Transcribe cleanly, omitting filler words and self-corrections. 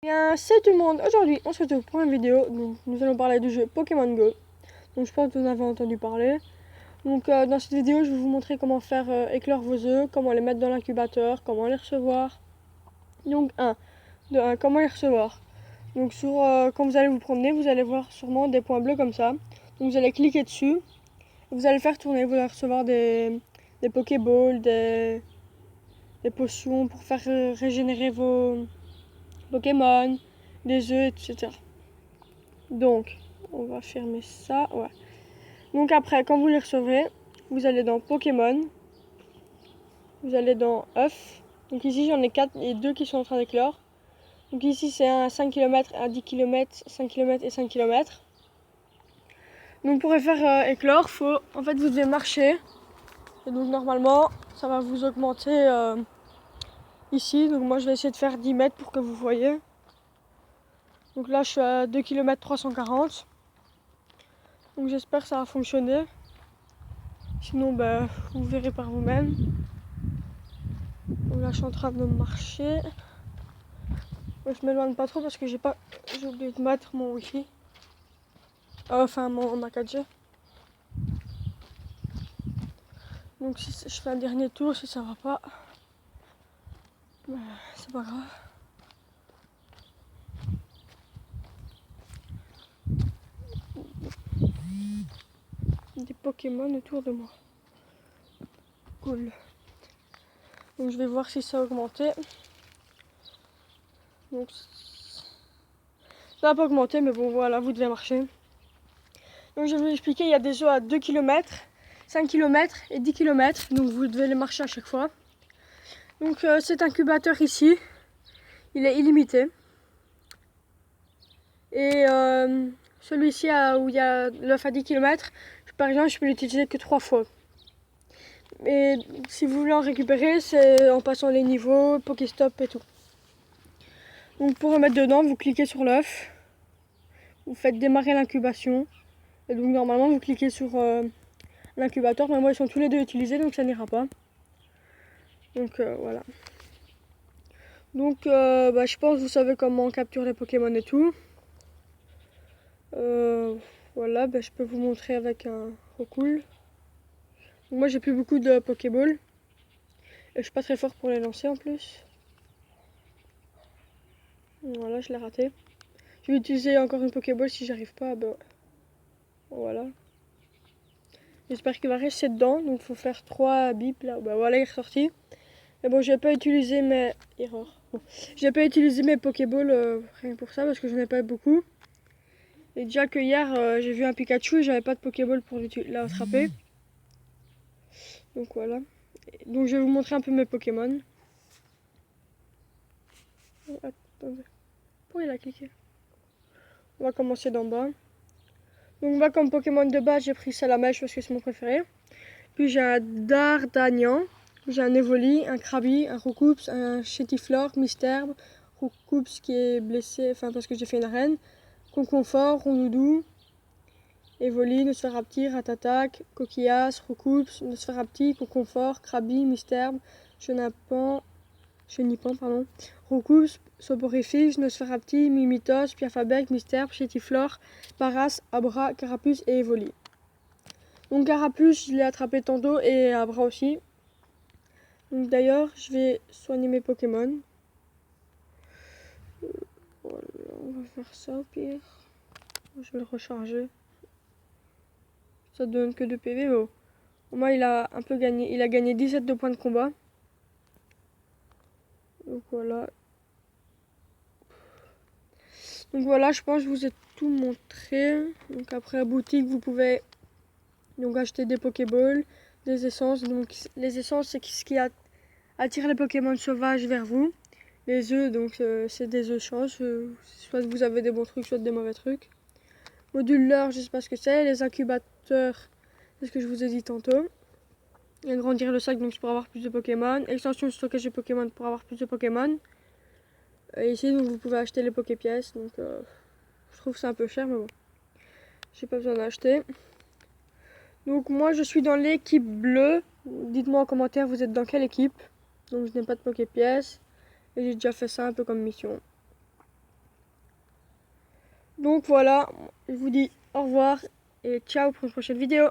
Bien, c'est tout le monde. Aujourd'hui, on se retrouve pour une vidéo. Donc, nous allons parler du jeu Pokémon Go. Donc, je pense que vous en avez entendu parler. Donc, dans cette vidéo, je vais vous montrer comment faire éclore vos œufs, comment les mettre dans l'incubateur, comment les recevoir. Donc, comment les recevoir. Donc, quand vous allez vous promener, vous allez voir sûrement des points bleus comme ça. Donc, vous allez cliquer dessus. Vous allez faire tourner. Vous allez recevoir des Pokéballs, des potions pour faire régénérer vos Pokémon, des œufs, etc. Donc, on va fermer ça. Ouais. Donc après, quand vous les recevrez, vous allez dans Pokémon. Vous allez dans œufs. Donc ici, j'en ai 4 et 2 qui sont en train d'éclore. Donc ici, c'est un 5 km, un 10 km, 5 km et 5 km. Donc pour les faire éclore, en fait, vous devez marcher. Et donc normalement, ça va vous augmenter ici. Donc moi, je vais essayer de faire 10 mètres pour que vous voyez. Donc là, je suis à 2 km 340. Donc j'espère que ça va fonctionner. Sinon, vous verrez par vous-même. Donc là, je suis en train de marcher. Je m'éloigne pas trop parce que j'ai oublié de mettre mon wifi. Enfin, ma 4G. Donc si je fais un dernier tour, si ça va pas, c'est pas grave. Des Pokémon autour de moi. Cool. Donc je vais voir si ça a augmenté. Donc ça n'a pas augmenté, mais bon voilà, vous devez marcher. Donc je vais vous expliquer, il y a des œufs à 2 km, 5 km et 10 km. Donc vous devez les marcher à chaque fois. Donc cet incubateur ici, il est illimité. Et celui-ci où il y a l'œuf à 10 km, par exemple, je peux l'utiliser que 3 fois. Et si vous voulez en récupérer, c'est en passant les niveaux, Pokéstop et tout. Donc pour remettre dedans, vous cliquez sur l'œuf, vous faites démarrer l'incubation. Et donc normalement, vous cliquez sur l'incubateur, mais moi ils sont tous les deux utilisés, donc ça n'ira pas. Donc voilà. Donc je pense que vous savez comment capturer les Pokémon et tout. Voilà, je peux vous montrer avec un Rocool. Moi j'ai plus beaucoup de Pokéball. Et je suis pas très fort pour les lancer en plus. Voilà, je l'ai raté. Je vais utiliser encore une Pokéball si j'arrive pas. Voilà. J'espère qu'il va rester dedans. Donc il faut faire 3 bips là. Voilà, il est ressorti. Mais bon, je vais pas utiliser mes... Erreur. Bon. Je vais pas utiliser mes Pokéballs rien que pour ça parce que j'en ai pas beaucoup. Et déjà que hier, j'ai vu un Pikachu et j'avais pas de Pokéball pour l'attraper. Donc voilà. Donc je vais vous montrer un peu mes Pokémon. Oh, attendez. Pourquoi il a cliqué? On va commencer d'en bas. Donc moi, comme Pokémon de base, j'ai pris Salamèche parce que c'est mon préféré. Puis j'ai un Dardanian, j'ai un Evoli, un Krabi, un Roucoups, un Chétiflore, Misterbe, Roucoups qui est blessé, enfin parce que j'ai fait une arène, Conconfort, Rondoudou, Evoli, Nosferapti, Ratatac, Coquillas, Roucoups, Nosferapti, Conconfort, Krabi, Misterbe, Chenipan, Roucoups, Soporifique, Nosferapti, Mimitos, Piafabec, Misterbe, Chétiflore, Paras, Abra, Carapuce et Evoli. Donc Carapuce, je l'ai attrapé tantôt et Abra aussi. Donc d'ailleurs, je vais soigner mes Pokémon. Voilà, on va faire ça au pire. Je vais le recharger. Ça donne que 2 PV. Bon. Au moins, il a un peu gagné. Il a gagné 17 de points de combat. Donc voilà. Donc voilà, je pense que je vous ai tout montré. Donc après la boutique, vous pouvez donc acheter des Pokéballs, des essences. Donc les essences, c'est ce qui attire les Pokémon sauvages vers vous. Les œufs, donc c'est des œufs change. Soit vous avez des bons trucs, soit des mauvais trucs. Module leurre, je sais pas ce que c'est. Les incubateurs, c'est ce que je vous ai dit tantôt. Et agrandir le sac, donc c'est pour avoir plus de Pokémon. Extension de stockage de Pokémon pour avoir plus de Pokémon. Et ici, donc vous pouvez acheter les Poképièces. Donc je trouve que c'est un peu cher, mais bon. J'ai pas besoin d'acheter. Donc moi, je suis dans l'équipe bleue. Dites-moi en commentaire, vous êtes dans quelle équipe. Donc je n'ai pas de Poképièces. Et j'ai déjà fait ça un peu comme mission. Donc voilà, je vous dis au revoir et ciao pour une prochaine vidéo.